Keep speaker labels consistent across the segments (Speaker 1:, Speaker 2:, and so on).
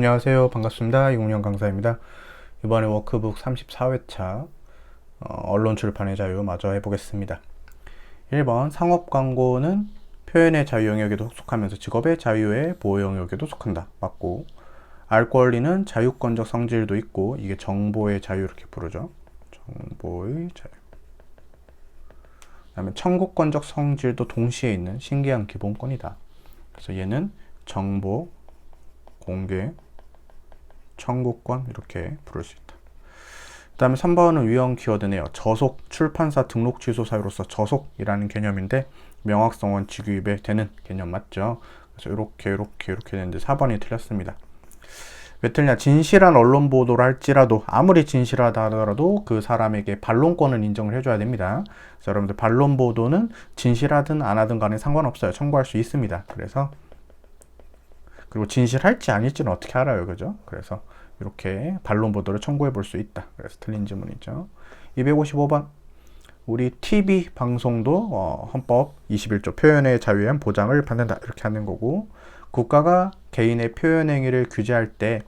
Speaker 1: 안녕하세요. 반갑습니다. 이공영 강사입니다. 이번에 워크북 34회차 언론 출판의 자유 마저 해보겠습니다. 1번 상업 광고는 표현의 자유 영역에도 속하면서 직업의 자유의 보호 영역에도 속한다. 맞고, 알 권리는 자유권적 성질도 있고, 이게 정보의 자유 이렇게 부르죠. 정보의 자유. 그 다음에 청구권적 성질도 동시에 있는 신기한 기본권이다. 그래서 얘는 정보, 공개, 청구권 이렇게 부를 수 있다. 그 다음에 3번은 유형 키워드네요. 저속, 출판사 등록 취소 사유로서 저속이라는 개념인데 명확성 원칙 위반에 되는 개념 맞죠? 그래서 이렇게 되는데 4번이 틀렸습니다. 왜 틀리냐? 진실한 언론 보도를 할지라도 아무리 진실하다 하더라도 그 사람에게 반론권을 인정을 해줘야 됩니다. 그래서 여러분들 반론 보도는 진실하든 안 하든 간에 상관없어요. 청구할 수 있습니다. 그래서 그리고 진실할지 아닐지는 어떻게 알아요, 그죠? 그래서 이렇게 반론 보도를 청구해 볼 수 있다. 그래서 틀린 지문이죠. 255번. 우리 TV 방송도 헌법 21조 표현의 자유에 의한 보장을 받는다. 이렇게 하는 거고, 국가가 개인의 표현 행위를 규제할 때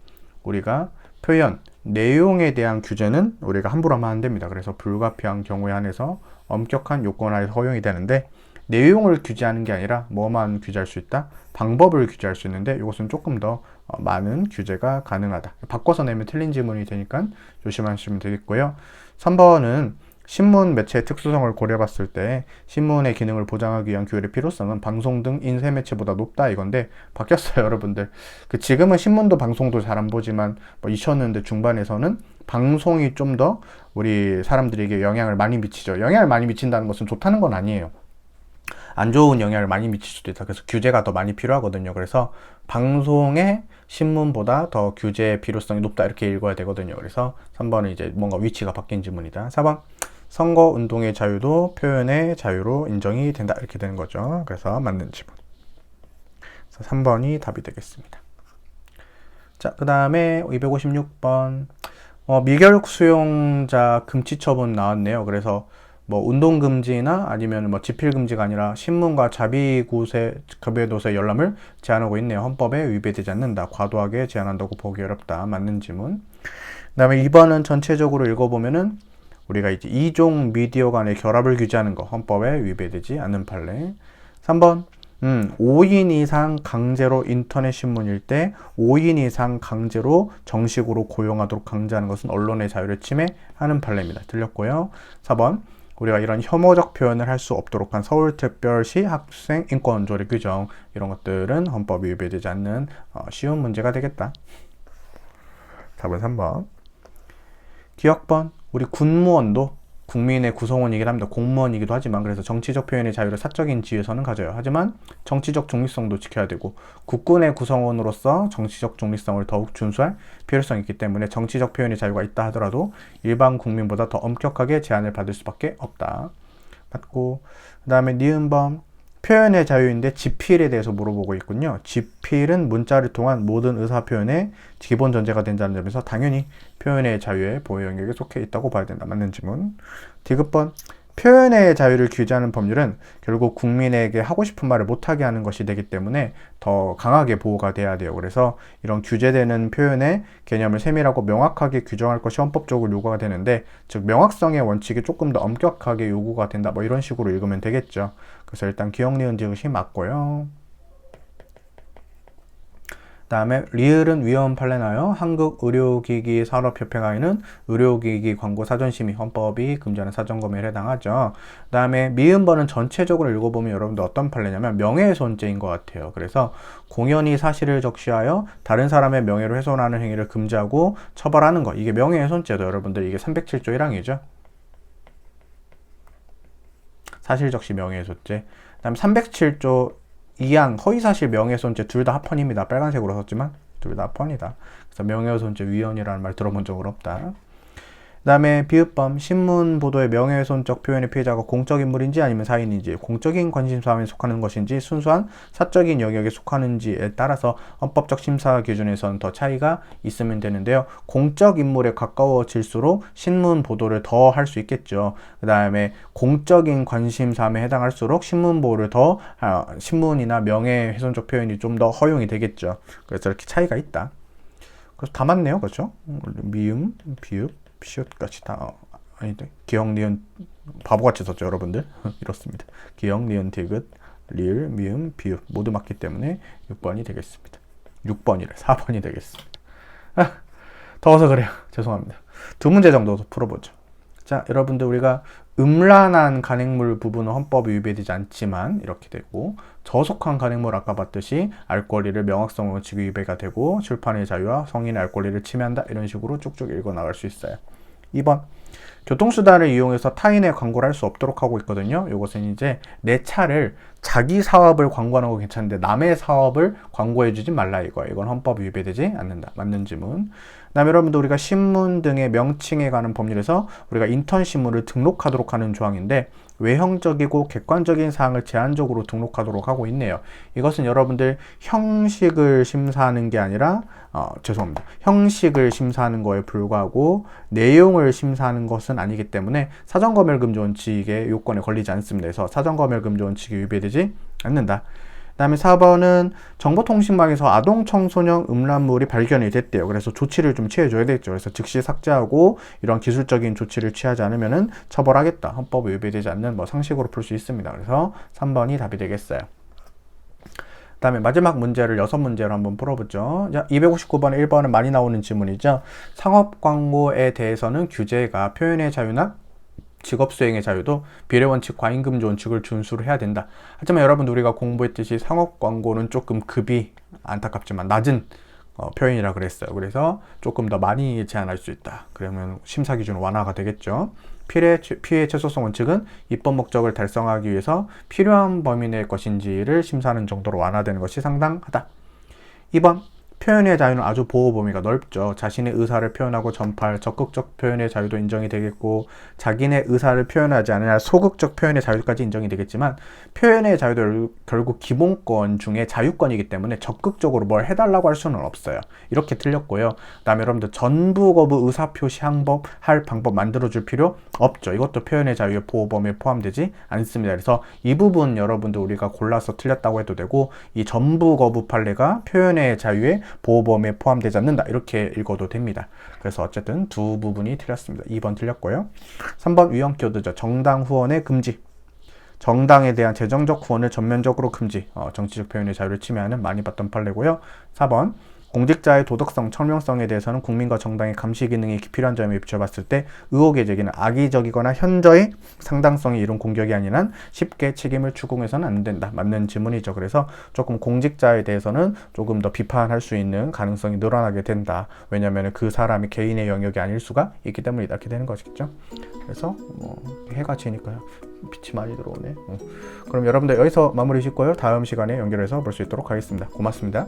Speaker 1: 우리가 표현, 내용에 대한 규제는 우리가 함부로 하면 안 됩니다. 그래서 불가피한 경우에 한해서 엄격한 요건 하에 허용이 되는데, 내용을 규제하는 게 아니라 뭐만 규제할 수 있다? 방법을 규제할 수 있는데 이것은 조금 더 많은 규제가 가능하다. 바꿔서 내면 틀린 지문이 되니까 조심하시면 되겠고요. 3번은 신문 매체의 특수성을 고려해봤을 때 신문의 기능을 보장하기 위한 규율의 필요성은 방송 등 인쇄 매체보다 높다 이건데 바뀌었어요, 여러분들. 지금은 신문도 방송도 잘 안 보지만 2000년대 중반에서는 방송이 좀 더 우리 사람들에게 영향을 많이 미치죠. 영향을 많이 미친다는 것은 좋다는 건 아니에요. 안 좋은 영향을 많이 미칠 수도 있다. 그래서 규제가 더 많이 필요하거든요. 그래서 방송에 신문보다 더 규제의 필요성이 높다 이렇게 읽어야 되거든요. 그래서 3번은 이제 뭔가 위치가 바뀐 지문이다. 4번 선거운동의 자유도 표현의 자유로 인정이 된다 이렇게 되는 거죠. 그래서 맞는 지문. 그래서 3번이 답이 되겠습니다. 자, 그 다음에 256번 미결 수용자 금지 처분 나왔네요. 그래서 운동금지나 아니면 집필금지가 아니라 신문과 자비구도세 열람을 제한하고 있네요. 헌법에 위배되지 않는다. 과도하게 제한한다고 보기 어렵다. 맞는 지문. 그 다음에 2번은 전체적으로 읽어보면은 우리가 이제 이종 미디어 간의 결합을 규제하는 거 헌법에 위배되지 않는 판례. 3번 5인 이상 강제로 인터넷 신문일 때 5인 이상 강제로 정식으로 고용하도록 강제하는 것은 언론의 자유를 침해하는 판례입니다. 틀렸고요. 4번 우리가 이런 혐오적 표현을 할 수 없도록 한 서울특별시 학생 인권조례 규정 이런 것들은 헌법이 위배되지 않는 쉬운 문제가 되겠다. 답은 3번. 기억번 우리 군무원도 국민의 구성원이긴 합니다. 공무원이기도 하지만 그래서 정치적 표현의 자유를 사적인 지위에서는 가져요. 하지만 정치적 중립성도 지켜야 되고 국군의 구성원으로서 정치적 중립성을 더욱 준수할 필요성이 있기 때문에 정치적 표현의 자유가 있다 하더라도 일반 국민보다 더 엄격하게 제한을 받을 수밖에 없다. 맞고 그 다음에 니은범 표현의 자유인데 지필에 대해서 물어보고 있군요. 지필은 문자를 통한 모든 의사표현의 기본 전제가 된다는 점에서 당연히 표현의 자유의 보호 영역에 속해 있다고 봐야 된다. 맞는 지문. 디귿번 표현의 자유를 규제하는 법률은 결국 국민에게 하고 싶은 말을 못하게 하는 것이 되기 때문에 더 강하게 보호가 돼야 돼요. 그래서 이런 규제되는 표현의 개념을 세밀하고 명확하게 규정할 것이 헌법적으로 요구가 되는데, 즉 명확성의 원칙이 조금 더 엄격하게 요구가 된다. 이런 식으로 읽으면 되겠죠. 그래서 일단 기억, 니은, 지읒이 맞고요. 그 다음에 리을은 위헌 판례나요? 한국의료기기 산업협회 강의는 의료기기 광고 사전심의 헌법이 금지하는 사전검열에 해당하죠. 그 다음에 미음번은 전체적으로 읽어보면 여러분들 어떤 판례냐면 명예훼손죄인 것 같아요. 그래서 공연히 사실을 적시하여 다른 사람의 명예를 훼손하는 행위를 금지하고 처벌하는 거, 이게 명예훼손죄도 여러분들 이게 307조 1항이죠. 사실적시 명예훼손죄. 그 다음에 307조 2항 허위사실 명예훼손죄 둘 다 합헌입니다. 빨간색으로 썼지만 둘 다 합헌이다. 그래서 명예훼손죄 위헌이라는 말 들어본 적 없다. 그 다음에 비읍범 신문 보도의 명예훼손적 표현의 피해자가 공적인물인지 아니면 사인인지, 공적인 관심사에 속하는 것인지 순수한 사적인 영역에 속하는지에 따라서 헌법적 심사 기준에서는 더 차이가 있으면 되는데요. 공적인물에 가까워질수록 신문 보도를 더 할 수 있겠죠. 그 다음에 공적인 관심사에 해당할수록 신문 보도를 더 신문이나 명예훼손적 표현이 좀 더 허용이 되겠죠. 그래서 이렇게 차이가 있다. 그래서 다 맞네요. 그렇죠? 미음, 비읍, 시옷까지 다 아닌데 기역, 니은 바보같이 썼죠, 여러분들. 이렇습니다. 기역, 니은, 디귿, 리을, 미음, 비읍 모두 맞기 때문에 6번이 되겠습니다. 6번이래. 4번이 되겠습니다. 더워서 그래요. 죄송합니다. 두 문제 정도 풀어보죠. 자, 여러분들 우리가 음란한 간행물 부분은 헌법에 위배되지 않지만 이렇게 되고, 저속한 간행물 아까 봤듯이 알 권리를 명확성 원칙이 위배가 되고 출판의 자유와 성인의 알 권리를 침해한다, 이런 식으로 쭉쭉 읽어 나갈 수 있어요. 2번, 교통수단을 이용해서 타인의 광고를 할 수 없도록 하고 있거든요. 이것은 이제 내 차를 자기 사업을 광고하는 거 괜찮은데 남의 사업을 광고해주지 말라 이거예요. 이건 헌법 위배되지 않는다. 맞는 지문. 그다음에 여러분들 우리가 신문 등의 명칭에 관한 법률에서 우리가 인턴 신문을 등록하도록 하는 조항인데, 외형적이고 객관적인 사항을 제한적으로 등록하도록 하고 있네요. 이것은 여러분들 형식을 심사하는 게 아니라 죄송합니다. 형식을 심사하는 거에 불과하고 내용을 심사하는 것은 아니기 때문에 사전검열금지 원칙의 요건에 걸리지 않습니다. 그래서 사전검열금지 원칙이 위배되지 않는다. 그 다음에 4번은 정보통신망에서 아동 청소년 음란물이 발견이 됐대요. 그래서 조치를 좀 취해줘야 되겠죠. 그래서 즉시 삭제하고 이런 기술적인 조치를 취하지 않으면은 처벌하겠다. 헌법에 위배되지 않는 뭐 상식으로 풀 수 있습니다. 그래서 3번이 답이 되겠어요. 그 다음에 마지막 문제를 6문제로 한번 풀어보죠. 259번에 1번은 많이 나오는 지문이죠. 상업 광고에 대해서는 규제가 표현의 자유나 직업수행의 자유도 비례원칙, 과잉금지 원칙을 준수를 해야 된다. 하지만 여러분 우리가 공부했듯이 상업 광고는 조금 급이 안타깝지만 낮은 표현이라 그랬어요. 그래서 조금 더 많이 제한할 수 있다. 그러면 심사 기준 완화가 되겠죠. 피해 최소성 원칙은 입법 목적을 달성하기 위해서 필요한 범위 내의 것인지를 심사하는 정도로 완화되는 것이 상당하다. 2번, 표현의 자유는 아주 보호 범위가 넓죠. 자신의 의사를 표현하고 전파할 적극적 표현의 자유도 인정이 되겠고, 자기네 의사를 표현하지 않으냐 소극적 표현의 자유까지 인정이 되겠지만, 표현의 자유도 결국 기본권 중에 자유권이기 때문에 적극적으로 뭘 해달라고 할 수는 없어요. 이렇게 틀렸고요. 그 다음에 여러분들 전부 거부 의사표시 할 방법 만들어줄 필요 없죠. 이것도 표현의 자유의 보호 범위에 포함되지 않습니다. 그래서 이 부분 여러분들 우리가 골라서 틀렸다고 해도 되고, 이 전부 거부 판례가 표현의 자유의 보호범위에 포함되지 않는다, 이렇게 읽어도 됩니다. 그래서 어쨌든 두 부분이 틀렸습니다. 2번 틀렸고요. 3번 유형 키워드죠. 정당 후원의 금지. 정당에 대한 재정적 후원을 전면적으로 금지. 정치적 표현의 자유를 침해하는 많이 봤던 판례고요. 4번 공직자의 도덕성, 청명성에 대해서는 국민과 정당의 감시 기능이 필요한 점에 비춰봤을 때 의혹의 제기는 악의적이거나 현저히 상당성이 이룬 공격이 아닌 한 쉽게 책임을 추궁해서는 안 된다. 맞는 질문이죠. 그래서 조금 공직자에 대해서는 조금 더 비판할 수 있는 가능성이 늘어나게 된다. 왜냐하면 그 사람이 개인의 영역이 아닐 수가 있기 때문이다. 이렇게 되는 것이겠죠. 그래서 해가 지니까요. 빛이 많이 들어오네. 그럼 여러분들 여기서 마무리 짓고요. 다음 시간에 연결해서 볼 수 있도록 하겠습니다. 고맙습니다.